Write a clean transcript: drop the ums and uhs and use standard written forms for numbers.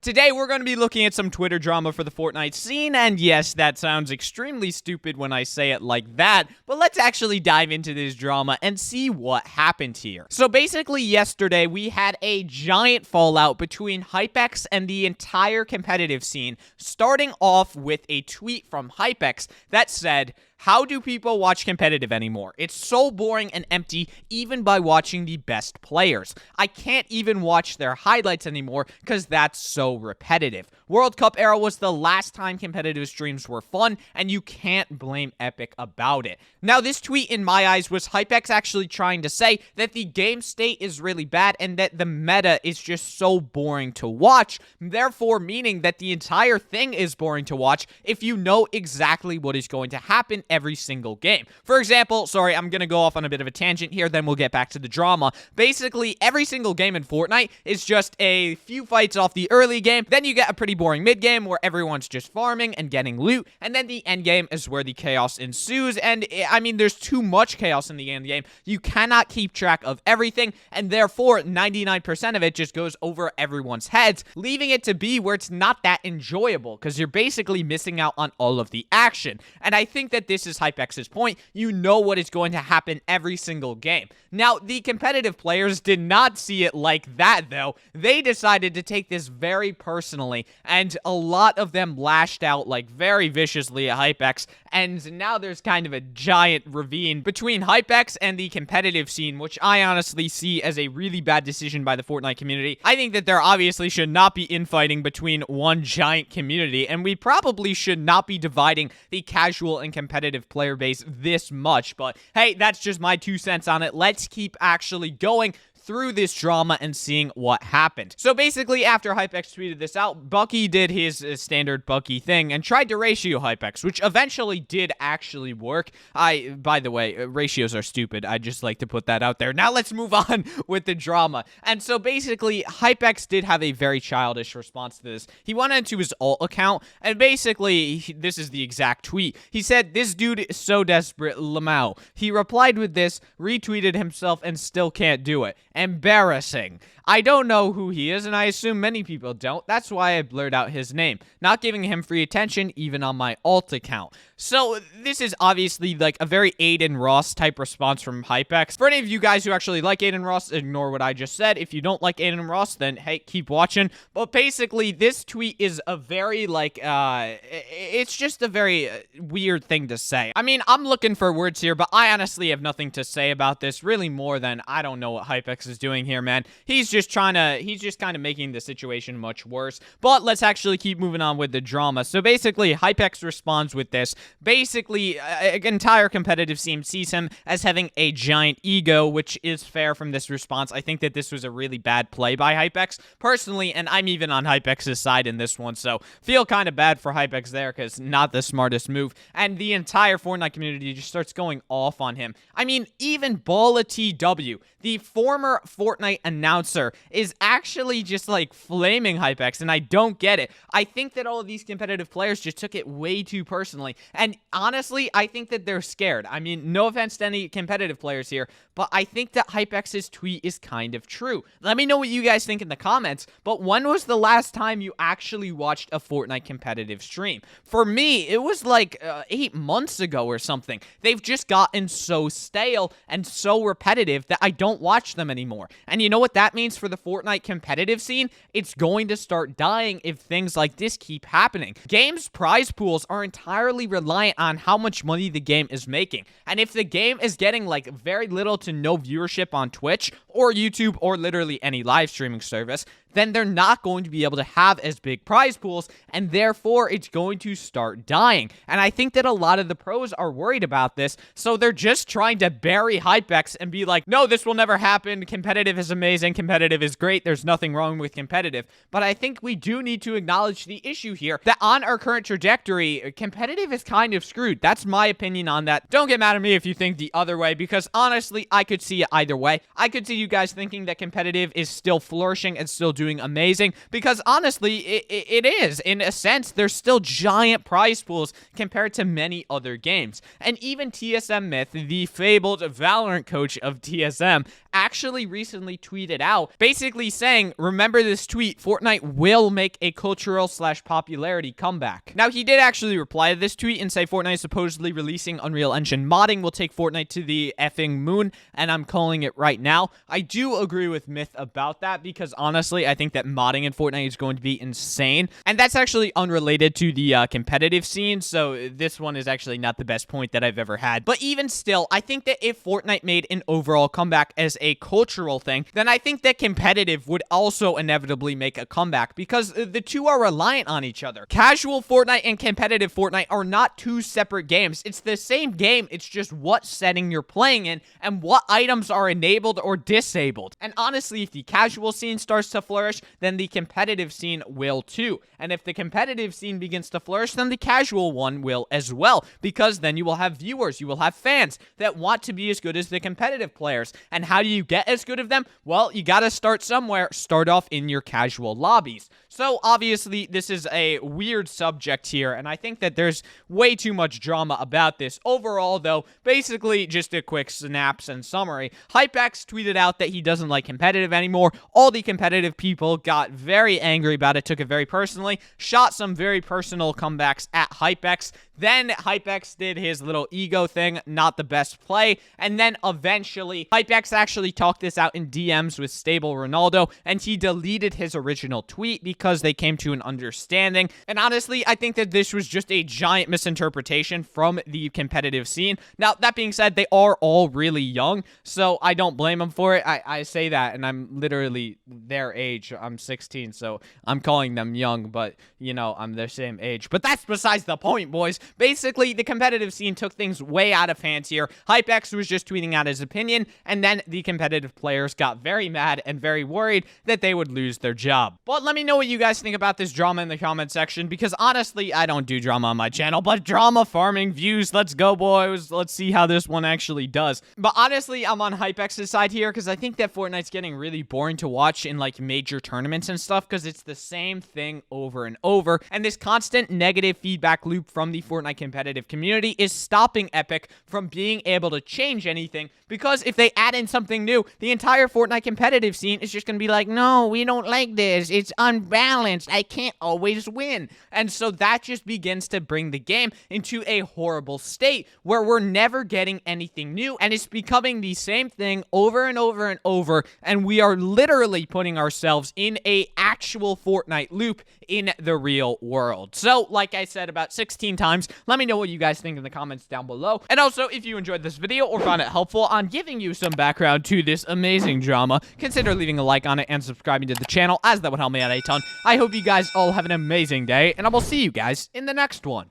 Today, we're going to be looking at some Twitter drama for the Fortnite scene, and yes, that sounds extremely stupid when I say it like that, but let's actually dive into this drama and see what happened here. So basically, yesterday, we had a giant fallout between Hypex and the entire competitive scene, starting off with a tweet from Hypex that said, "How do people watch competitive anymore? It's so boring and empty even by watching the best players. I can't even watch their highlights anymore because that's so repetitive. World Cup era was the last time competitive streams were fun, and you can't blame Epic about it." Now, this tweet, in my eyes, was Hypex actually trying to say that the game state is really bad and that the meta is just so boring to watch, therefore meaning that the entire thing is boring to watch if you know exactly what is going to happen every single game. For example, sorry, I'm going to go off on a bit of a tangent here, then we'll get back to the drama. Basically, every single game in Fortnite is just a few fights off the early game, then you get a pretty boring mid game where everyone's just farming and getting loot, and then the end game is where the chaos ensues, and I mean, there's too much chaos in the end game. You cannot keep track of everything, and therefore, 99% of it just goes over everyone's heads, leaving it to be where it's not that enjoyable, because you're basically missing out on all of the action. And I think that this is Hypex's point. You know what is going to happen every single game. Now, the competitive players did not see it like that, though. They decided to take this very personally, and a lot of them lashed out like very viciously at Hypex, and now there's kind of a giant ravine between Hypex and the competitive scene, which I honestly see as a really bad decision by the Fortnite community. I think that there obviously should not be infighting between one giant community, and we probably should not be dividing the casual and competitive player base this much, but hey, that's just my 2 cents on it. Let's keep actually going through this drama and seeing what happened. So basically, after Hypex tweeted this out, Bucky did his standard Bucky thing and tried to ratio Hypex, which eventually did actually work. By the way, ratios are stupid. I just like to put that out there. Now let's move on with the drama. And so basically, Hypex did have a very childish response to this. He went into his alt account, and basically, this is the exact tweet. He said, "This dude is so desperate, Lamau." He replied with this, retweeted himself, and still can't do it. Embarrassing. I don't know who he is, and I assume many people don't. That's why I blurred out his name. Not giving him free attention, even on my alt account. So, this is obviously like a very Aiden Ross type response from Hypex. For any of you guys who actually like Aiden Ross, ignore what I just said. If you don't like Aiden Ross, then hey, keep watching. But basically, this tweet is a very it's just a very weird thing to say. I mean, I'm looking for words here, but I honestly have nothing to say about this, really more than I don't know what Hypex is doing here, man. He's just kind of making the situation much worse. But let's actually keep moving on with the drama. So basically, Hypex responds with this. Basically, an entire competitive scene sees him as having a giant ego, which is fair from this response. I think that this was a really bad play by Hypex, personally, and I'm even on Hypex's side in this one, so feel kind of bad for Hypex there, because not the smartest move. And the entire Fortnite community just starts going off on him. I mean, even Balla TW, the former Fortnite announcer, is actually just like flaming Hypex, and I don't get it. I think that all of these competitive players just took it way too personally, and honestly, I think that they're scared. I mean, no offense to any competitive players here, but I think that Hypex's tweet is kind of true. Let me know what you guys think in the comments, but when was the last time you actually watched a Fortnite competitive stream? For me, it was like 8 months ago or something. They've just gotten so stale and so repetitive that I don't watch them anymore. And you know what that means for the Fortnite competitive scene? It's going to start dying if things like this keep happening. Games' prize pools are entirely reliant on how much money the game is making. And if the game is getting like very little to no viewership on Twitch or YouTube or literally any live streaming service, then they're not going to be able to have as big prize pools, and therefore it's going to start dying. And I think that a lot of the pros are worried about this, so they're just trying to bury Hypex and be like, no, this will never happen, competitive is amazing, competitive is great, there's nothing wrong with competitive. But I think we do need to acknowledge the issue here, that on our current trajectory, competitive is kind of screwed. That's my opinion on that. Don't get mad at me if you think the other way, because honestly, I could see it either way. I could see you guys thinking that competitive is still flourishing and still doing amazing, because honestly, it is. In a sense, there's still giant prize pools compared to many other games. And even TSM Myth, the fabled Valorant coach of TSM, actually recently tweeted out basically saying, remember this tweet, Fortnite will make a cultural/popularity comeback. Now, he did actually reply to this tweet and say Fortnite is supposedly releasing Unreal Engine modding will take Fortnite to the effing moon, and I'm calling it right now. I do agree with Myth about that because honestly, I think that modding in Fortnite is going to be insane, and that's actually unrelated to the competitive scene, so this one is actually not the best point that I've ever had. But even still, I think that if Fortnite made an overall comeback as a cultural thing, then I think that competitive would also inevitably make a comeback because the two are reliant on each other. Casual Fortnite and competitive Fortnite are not two separate games. It's the same game, it's just what setting you're playing in and what items are enabled or disabled. And honestly, if the casual scene starts to flourish, then the competitive scene will too. And if the competitive scene begins to flourish, then the casual one will as well, because then you will have viewers, you will have fans that want to be as good as the competitive players. And how do you get as good of them? Well, you gotta start somewhere. Start off in your casual lobbies. So obviously, this is a weird subject here, and I think that there's way too much drama about this. Overall, though, basically just a quick snaps and summary. Hypex tweeted out that he doesn't like competitive anymore. All the competitive people got very angry about it, took it very personally, shot some very personal comebacks at Hypex. Then Hypex did his little ego thing, not the best play, and then eventually Hypex actually talked this out in DMs with Stable Ronaldo, and he deleted his original tweet because they came to an understanding. And honestly, I think that this was just a giant misinterpretation from the competitive scene. Now, that being said, they are all really young, so I don't blame them for it. I say that, and I'm literally their age. I'm 16, so I'm calling them young, but, you know, I'm their same age. But that's besides the point, boys. Basically, the competitive scene took things way out of hand here. Hypex was just tweeting out his opinion, and then the competitive players got very mad and very worried that they would lose their job. But let me know what you guys think about this drama in the comment section, because honestly, I don't do drama on my channel, but drama farming views. Let's go, boys. Let's see how this one actually does. But honestly, I'm on Hypex's side here, because I think that Fortnite's getting really boring to watch in, like, major tournaments and stuff, because it's the same thing over and over, and this constant negative feedback loop from the Fortnite competitive community is stopping Epic from being able to change anything, because if they add in something new, the entire Fortnite competitive scene is just going to be like, no, we don't like this. It's unbalanced. I can't always win. And so that just begins to bring the game into a horrible state where we're never getting anything new, and it's becoming the same thing over and over and over, and we are literally putting ourselves in a actual Fortnite loop in the real world. So, like I said about 16 times, let me know what you guys think in the comments down below. And also, if you enjoyed this video or found it helpful on giving you some background to this amazing drama, consider leaving a like on it and subscribing to the channel, as that would help me out a ton. I hope you guys all have an amazing day, and I will see you guys in the next one.